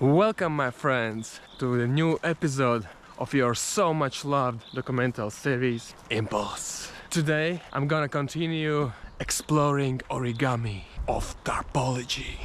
Welcome, my friends, to the new episode of your so much loved documental series Impulse. Today I'm gonna continue exploring origami of Tarpology.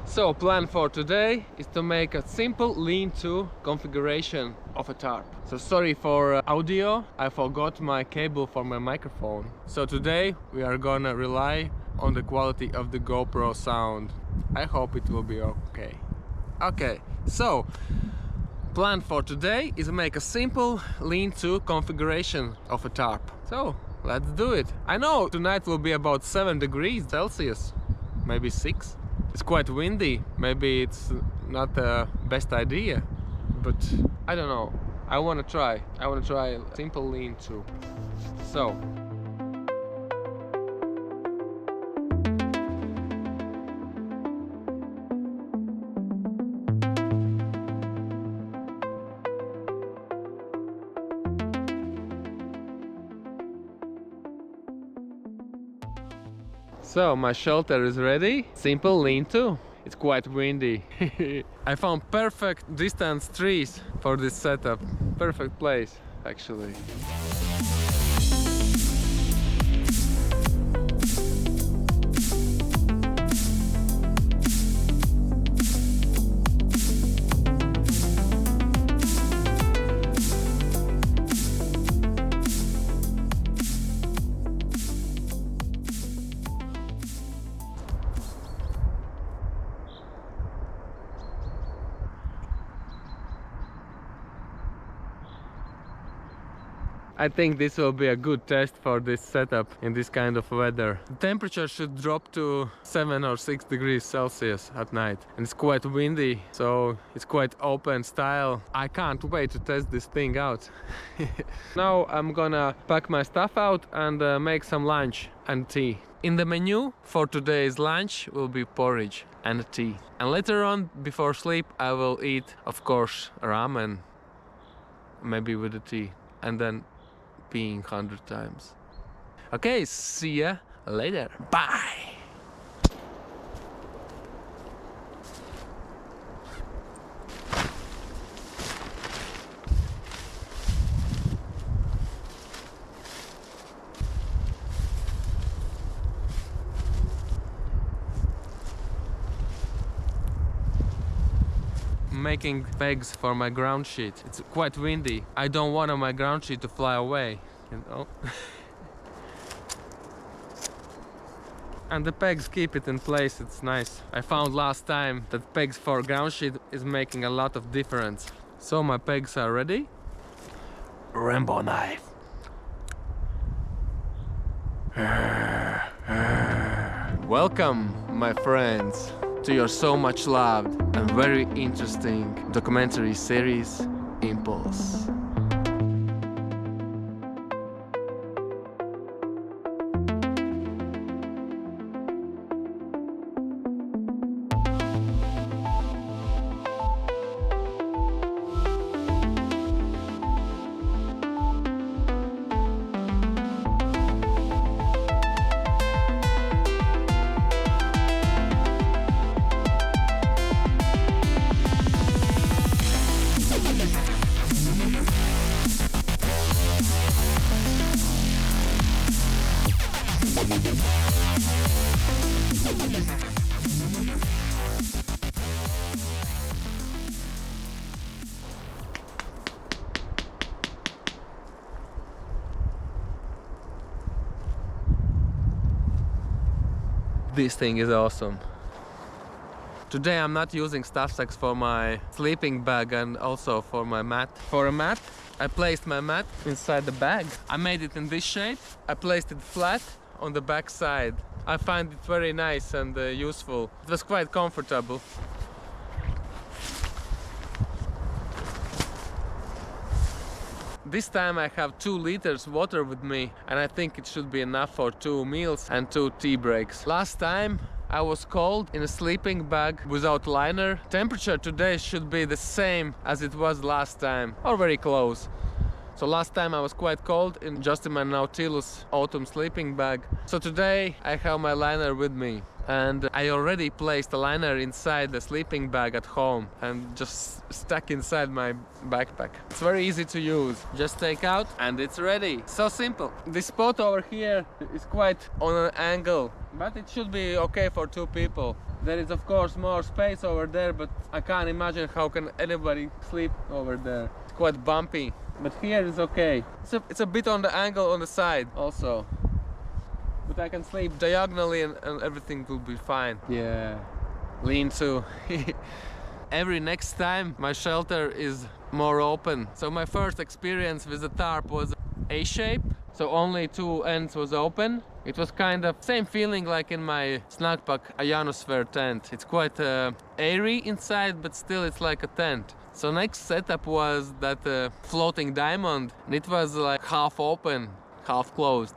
So, plan for today is to make a simple lean-to configuration of a tarp. So sorry for audio, I forgot my cable for my microphone. So today we are gonna rely on the quality of the GoPro sound. I hope it will be okay. Okay, so plan for today is to make a simple lean-to configuration of a tarp. So let's do it. I know tonight will be about 7 degrees Celsius, maybe 6. It's quite windy, maybe it's not the best idea, but I don't know. I want to try a simple lean-to. So my shelter is ready. Simple lean-to. It's quite windy. I found perfect distance trees for this setup. Perfect place, actually. I think this will be a good test for this setup in this kind of weather. The temperature should drop to 7 or 6 degrees Celsius at night. And it's quite windy, so it's quite open style. I can't wait to test this thing out. Now I'm gonna pack my stuff out and make some lunch and tea. In the menu for today's lunch will be porridge and tea. And later on, before sleep, I will eat, of course, ramen. Maybe with the tea. And then peeing 100 times. Okay, see ya later. Bye! Making pegs for my ground sheet. It's quite windy. I don't want my ground sheet to fly away, you know. And the pegs keep it in place, it's nice. I found last time that pegs for ground sheet is making a lot of difference. So my pegs are ready. Rambo knife. Welcome, my friends, to your so much loved and very interesting documentary series, Impulse. This thing is awesome. Today I'm not using stuff sacks for my sleeping bag and also for my mat. For a mat, I placed my mat inside the bag. I made it in this shape. I placed it flat on the back side. I find it very nice and useful. It was quite comfortable. This time I have 2 liters water with me, and I think it should be enough for 2 meals and 2 tea breaks. Last time I was cold in a sleeping bag without liner. Temperature today should be the same as it was last time, or very close. So last time I was quite cold in my Nautilus autumn sleeping bag. So today I have my liner with me. And I already placed a liner inside the sleeping bag at home and just stuck inside my backpack. It's very easy to use. Just take out and it's ready. So simple. This spot over here is quite on an angle, but it should be okay for 2 people. There is of course more space over there, but I can't imagine how can anybody sleep over there. It's quite bumpy, but here is okay. It's a bit on the angle on the side also. But I can sleep diagonally and everything will be fine. Yeah, lean to. Every next time my shelter is more open. So my first experience with the tarp was A-shape. So only 2 ends was open. It was kind of same feeling like in my Snugpak ionosphere tent. It's quite airy inside, but still it's like a tent. So next setup was that floating diamond. And it was like half open, half closed.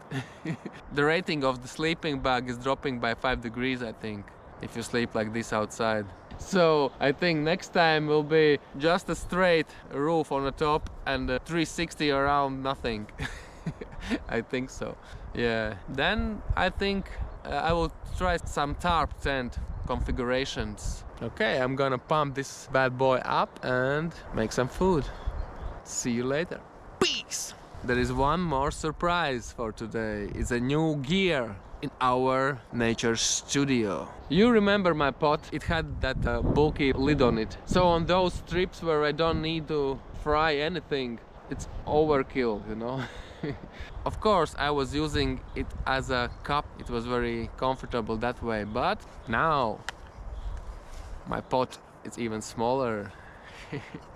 The rating of the sleeping bag is dropping by 5 degrees, I think, if you sleep like this outside. So I think next time will be just a straight roof on the top and 360 around nothing. I think so. Yeah. Then I think I will try some tarp tent configurations. Okay, I'm gonna pump this bad boy up and make some food. See you later. Peace! There is one more surprise for today. It's a new gear in our nature studio. You remember my pot? It had that bulky lid on it. So on those trips where I don't need to fry anything, it's overkill, you know. Of course, I was using it as a cup. It was very comfortable that way. But now my pot is even smaller.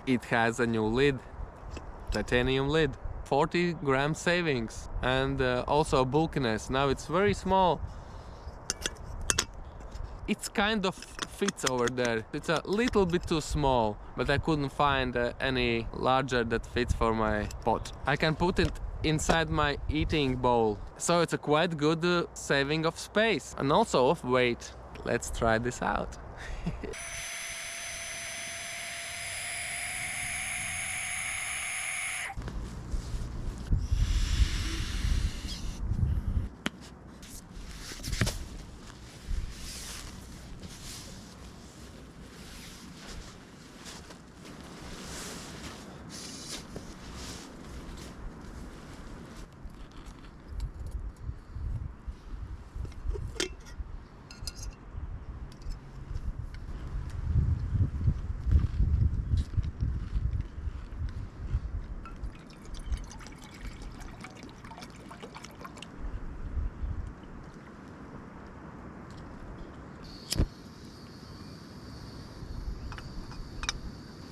It has a new lid, titanium lid. 40-gram savings and also bulkiness. Now it's very small. It's kind of fits over there. It's a little bit too small, but I couldn't find any larger that fits for my pot. I can put it inside my eating bowl, so it's a quite good saving of space and also of weight. Let's try this out.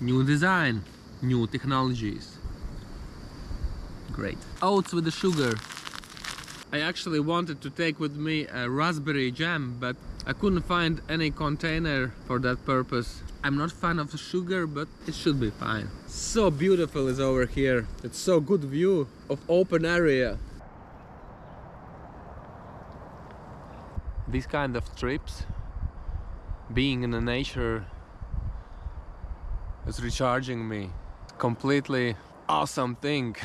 New design, new technologies. Great. Oats with the sugar. I actually wanted to take with me a raspberry jam, but I couldn't find any container for that purpose. I'm not a fan of the sugar, but it should be fine. So beautiful is over here. It's so good view of open area. These kind of trips, being in the nature, is recharging me. Completely awesome thing.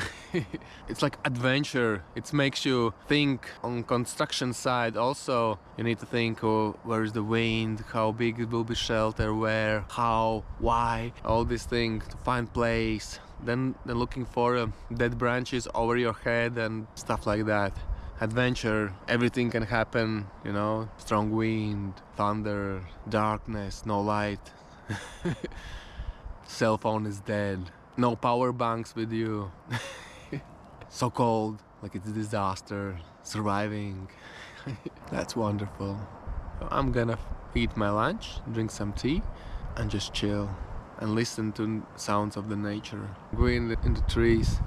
It's like adventure. It makes you think on construction side also. You need to think, oh, where is the wind, how big it will be shelter, where, how, why, all these things to find place. Then looking for dead branches over your head and stuff like that. Adventure, everything can happen, you know, strong wind, thunder, darkness, no light. Cell phone is dead. No power banks with you. So cold, like it's a disaster. Surviving. That's wonderful. I'm gonna eat my lunch, drink some tea, and just chill and listen to sounds of the nature. Go in the trees.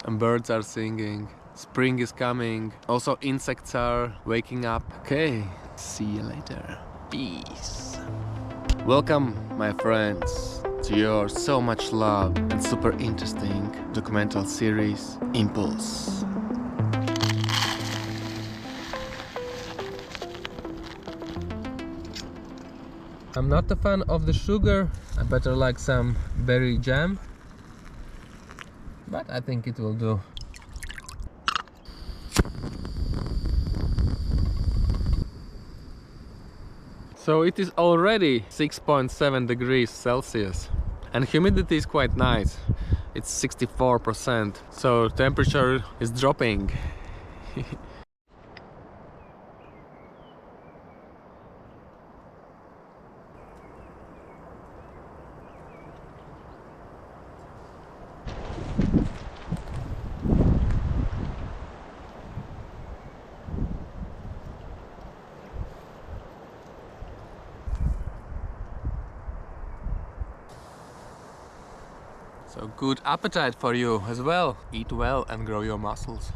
And birds are singing. Spring is coming. Also insects are waking up. Okay, see you later. Peace. Welcome, my friends, to your so much love and super interesting documental series, Impulse. I'm not a fan of the sugar. I better like some berry jam, but I think it will do. So it is already 6.7 degrees Celsius and humidity is quite nice. It's 64%, so temperature is dropping. So good appetite for you as well. Eat well and grow your muscles.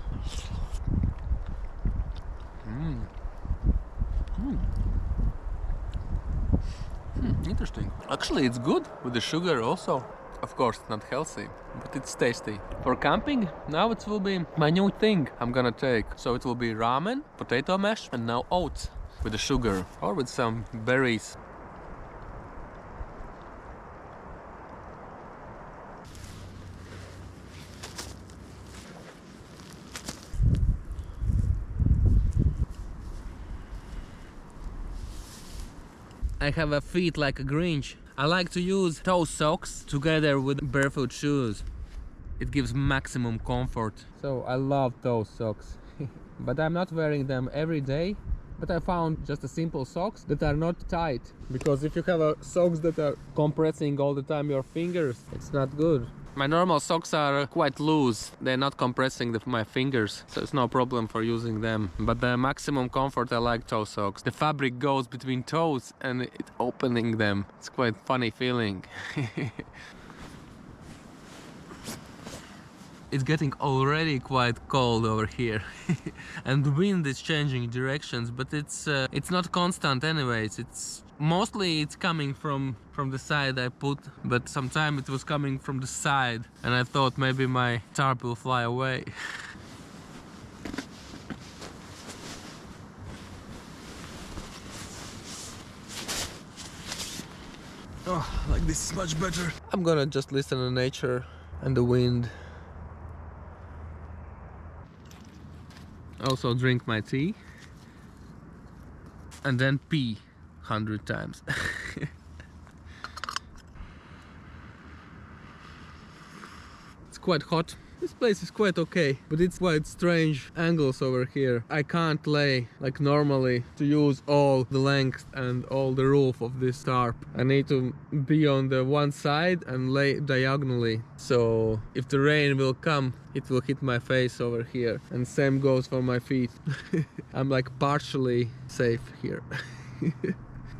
Interesting. Actually, it's good with the sugar also. Of course, not healthy, but it's tasty. For camping, now it will be my new thing I'm gonna take. So it will be ramen, potato mash, and now oats with the sugar or with some berries. I have a feet like a Grinch. I like to use toe socks together with barefoot shoes. It gives maximum comfort. So I love toe socks. But I'm not wearing them every day. But I found just a simple socks that are not tight. Because if you have socks that are compressing all the time your fingers, it's not good. My normal socks are quite loose, they're not compressing my fingers, so it's no problem for using them. But the maximum comfort, I like toe socks. The fabric goes between toes and it's opening them. It's quite funny feeling. It's getting already quite cold over here. And the wind is changing directions, but it's not constant anyways. Mostly it's coming from the side I put, but sometimes it was coming from the side and I thought maybe my tarp will fly away. Oh, like this is much better. I'm gonna just listen to nature and the wind. Also drink my tea and then pee 100 times. It's quite hot. This place is quite okay, but it's quite strange angles over here. I can't lay like normally to use all the length and all the roof of this tarp. I need to be on the one side and lay diagonally. So if the rain will come, it will hit my face over here. And same goes for my feet. I'm like partially safe here.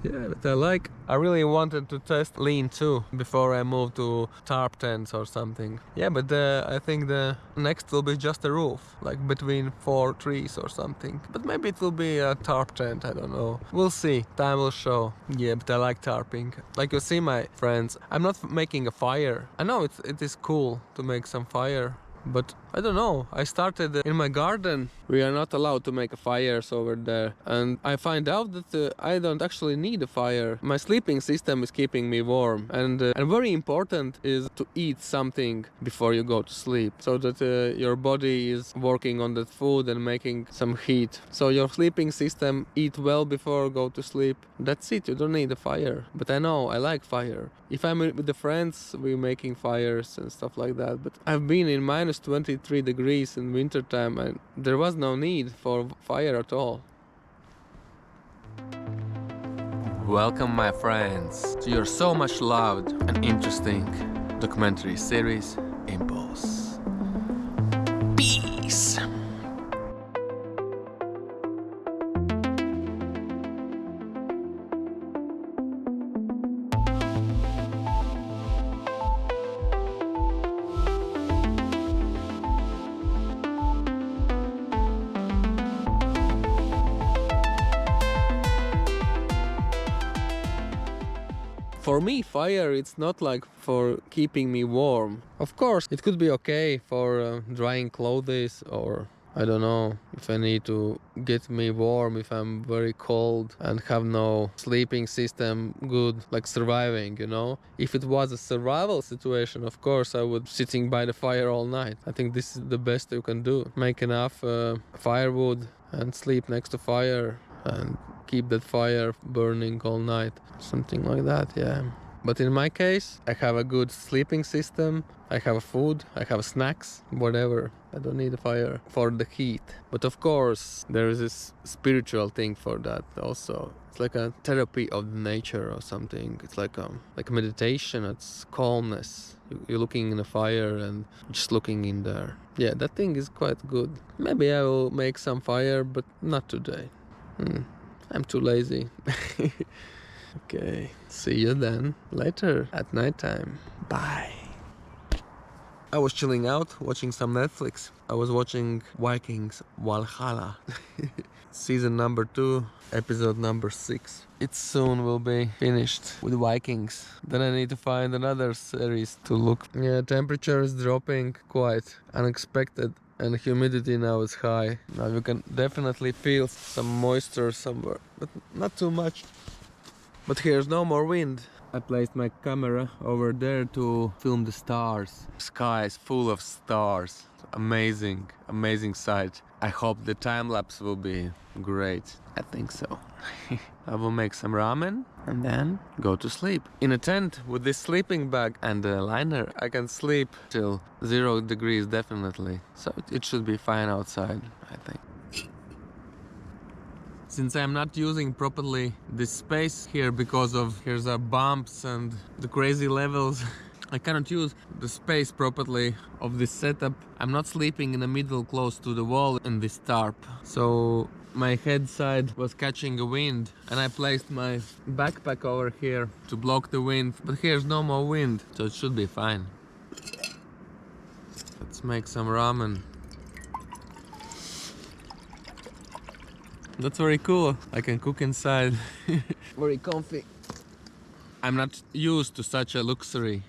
Yeah, but I really wanted to test lean too before I move to tarp tents or something. Yeah, but I think the next will be just a roof, like between 4 trees or something. But maybe it will be a tarp tent, I don't know. We'll see, time will show. Yeah, but I like tarping. Like you see, my friends, I'm not making a fire. I know it is cool to make some fire. But I don't know, I started in my garden. We are not allowed to make fires over there. And I find out that I don't actually need a fire. My sleeping system is keeping me warm. And very important is to eat something before you go to sleep. So that your body is working on that food and making some heat. So your sleeping system eat well before go to sleep. That's it, you don't need a fire. But I know, I like fire. If I'm with the friends, we're making fires and stuff like that. But I've been in minus 23 degrees in winter time and there was no need for fire at all. Welcome, my friends, to your so much loved and interesting documentary series, Impulse. Peace! For me, fire, it's not like for keeping me warm. Of course, it could be okay for drying clothes or I don't know, if I need to get me warm, if I'm very cold and have no sleeping system good, like surviving, you know. If it was a survival situation, of course, I would sitting by the fire all night. I think this is the best you can do. Make enough firewood and sleep next to fire and keep that fire burning all night. Something like that, yeah. But in my case, I have a good sleeping system, I have food, I have snacks, whatever. I don't need a fire for the heat. But of course, there is this spiritual thing for that also. It's like a therapy of nature or something. It's like a meditation, it's calmness. You're looking in the fire and just looking in there. Yeah, that thing is quite good. Maybe I will make some fire, but not today. I'm too lazy. Okay, see you then later at nighttime. Bye. I was chilling out, watching some Netflix. I was watching Vikings Valhalla. Season number 2, episode number 6. It soon will be finished with Vikings. Then I need to find another series to look. Yeah, temperature is dropping quite unexpected. And humidity now is high. Now you can definitely feel some moisture somewhere, but not too much. But here's no more wind. I placed my camera over there to film the stars. Sky is full of stars. Amazing, amazing sight. I hope the time lapse will be great. I think so. I will make some ramen and then go to sleep. In a tent with this sleeping bag and a liner, I can sleep till 0 degrees definitely. So it should be fine outside, I think. Since I'm not using properly this space here because of here's our bumps and the crazy levels, I cannot use the space properly of this setup. I'm not sleeping in the middle close to the wall in this tarp. So my head side was catching a wind and I placed my backpack over here to block the wind. But here's no more wind, so it should be fine. Let's make some ramen. That's very cool. I can cook inside. Very comfy. I'm not used to such a luxury.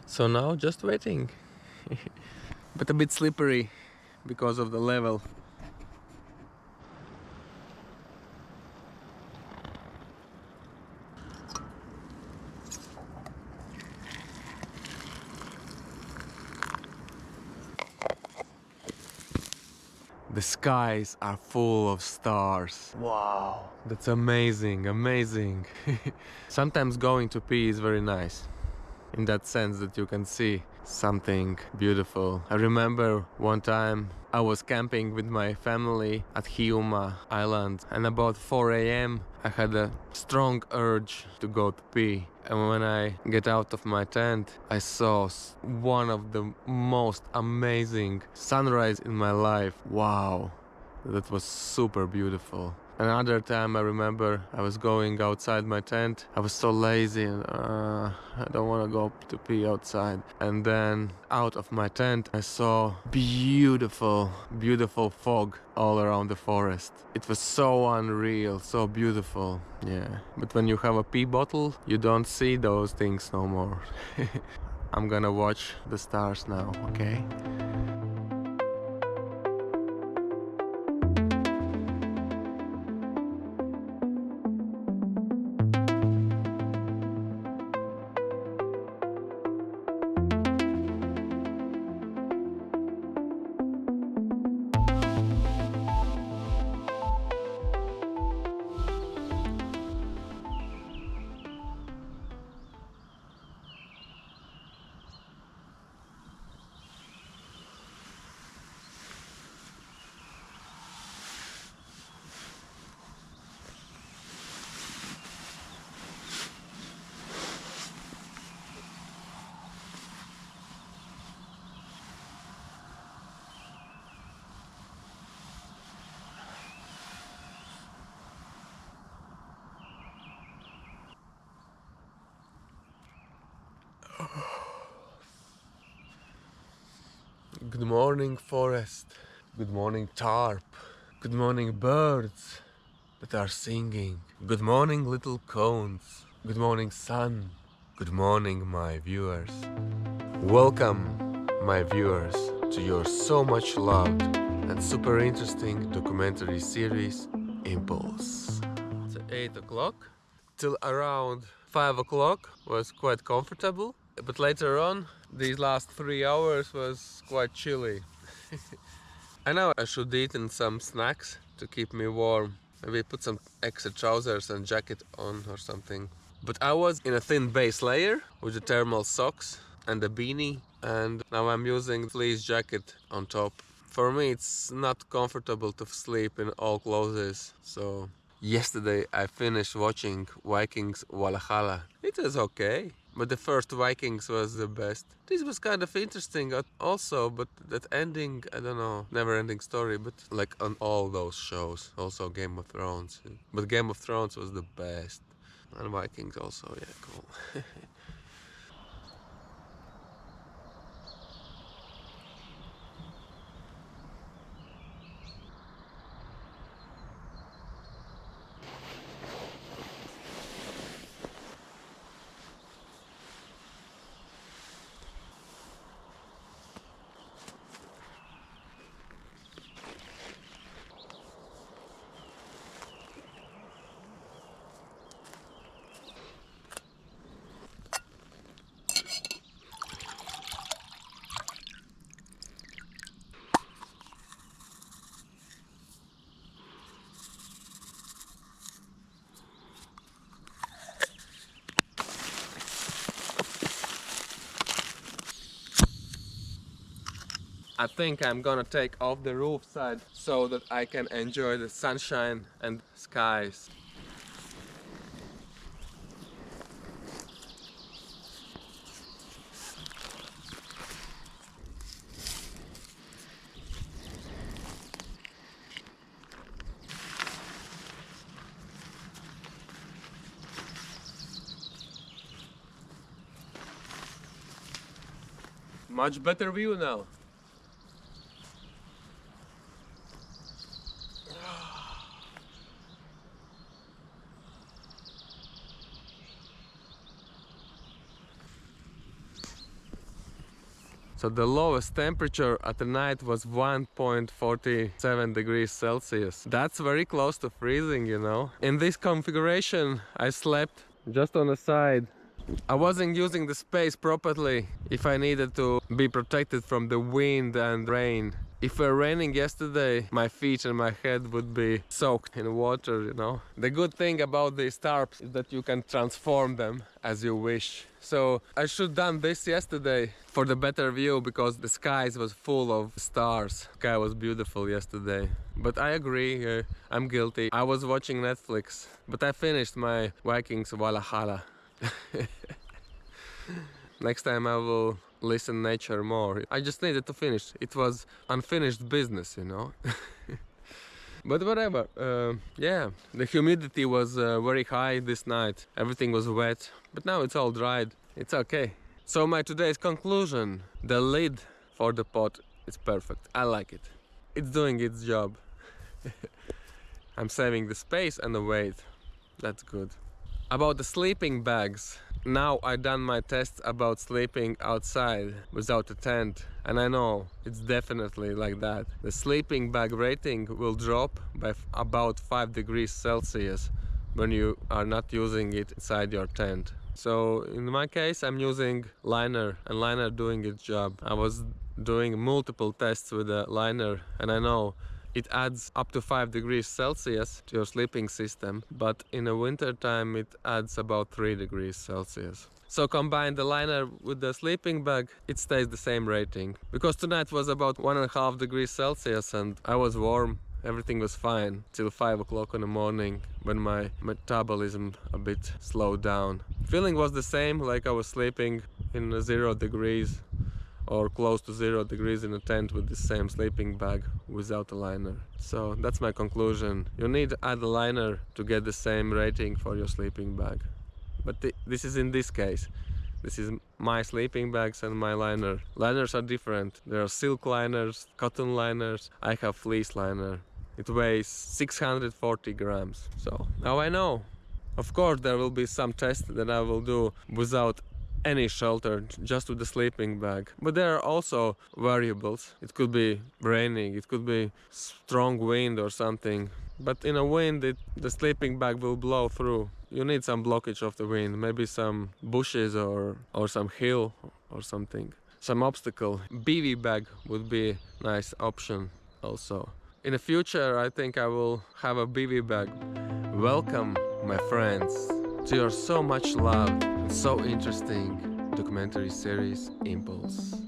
So now just waiting. But a bit slippery because of the level. The skies are full of stars. Wow, that's amazing, amazing. Sometimes going to pee is very nice. In that sense that you can see something beautiful. I remember one time I was camping with my family at Hiiumaa Island and about 4 a.m. I had a strong urge to go to pee. And when I get out of my tent, I saw one of the most amazing sunrise in my life. Wow, that was super beautiful. Another time I remember I was going outside my tent. I was so lazy and I don't want to go to pee outside. And then out of my tent I saw beautiful, beautiful fog all around the forest. It was so unreal, so beautiful. Yeah, but when you have a pee bottle, you don't see those things no more. I'm gonna watch the stars now, okay? Good morning, forest. Good morning, tarp. Good morning, birds that are singing. Good morning, little cones. Good morning, sun. Good morning, my viewers. Welcome, my viewers, to your so much loved and super interesting documentary series, Impulse. It's 8 o'clock. Till around 5 o'clock was quite comfortable, but later on, these last 3 hours was quite chilly. I know I should eat in some snacks to keep me warm. Maybe put some extra trousers and jacket on or something. But I was in a thin base layer with the thermal socks and the beanie, and now I'm using fleece jacket on top. For me it's not comfortable to sleep in all clothes, so yesterday I finished watching Vikings Valhalla. It was okay, but the first Vikings was the best. This was kind of interesting also, but that ending, I don't know, never-ending story, but like on all those shows, also Game of Thrones. But Game of Thrones was the best. And Vikings also, yeah, cool. I think I'm gonna take off the roof side so that I can enjoy the sunshine and skies. Much better view now. So the lowest temperature at the night was 1.47 degrees Celsius. That's very close to freezing, you know. In this configuration, I slept just on the side. I wasn't using the space properly if I needed to be protected from the wind and rain. If it were raining yesterday, my feet and my head would be soaked in water, you know. The good thing about these tarps is that you can transform them as you wish. So I should done this yesterday for the better view, because the skies was full of stars. The sky was beautiful yesterday. But I agree, I'm guilty. I was watching Netflix, but I finished my Vikings Valhalla. Next time I will listen nature more. I just needed to finish. It was unfinished business, you know. But whatever, yeah, the humidity was very high this night. Everything was wet, but now it's all dried. It's okay. So my today's conclusion, the lid for the pot is perfect. I like it. It's doing its job. I'm saving the space and the weight. That's good. About the sleeping bags. Now I done my tests about sleeping outside without a tent, and I know it's definitely like that. The sleeping bag rating will drop by about 5 degrees Celsius when you are not using it inside your tent. So in my case I'm using liner, and liner doing its job. I was doing multiple tests with the liner, and I know it adds up to 5 degrees Celsius to your sleeping system, but in the winter time it adds about 3 degrees Celsius. So combine the liner with the sleeping bag, it stays the same rating. Because tonight was about 1.5 degrees Celsius and I was warm, everything was fine till 5 o'clock in the morning when my metabolism a bit slowed down. Feeling was the same, like I was sleeping in 0 degrees or close to 0 degrees in a tent with the same sleeping bag without a liner. So that's my conclusion. You need to add a liner to get the same rating for your sleeping bag. But this is in this case. This is my sleeping bags and my liner. Liners are different. There are silk liners, cotton liners. I have fleece liner. It weighs 640 grams. So now I know. Of course there will be some tests that I will do without any shelter, just with the sleeping bag. But there are also variables. It could be raining, it could be strong wind or something. But in a wind, the sleeping bag will blow through. You need some blockage of the wind, maybe some bushes or some hill or something. Some obstacle. BV bag would be a nice option also. In the future, I think I will have a BV bag. Welcome, my friends, to your so much love and so interesting documentary series Impulse.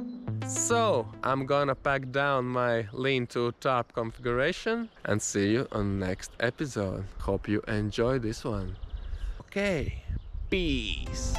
So I'm gonna pack down my lean-to tarp configuration and see you on next episode. Hope you enjoy this one. Okay, peace.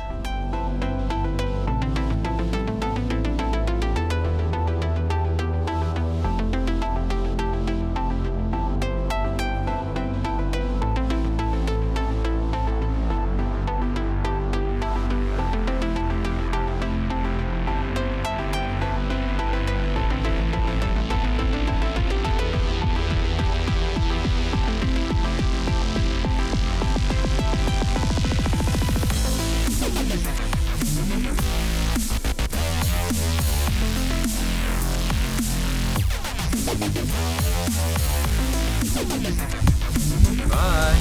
Bye.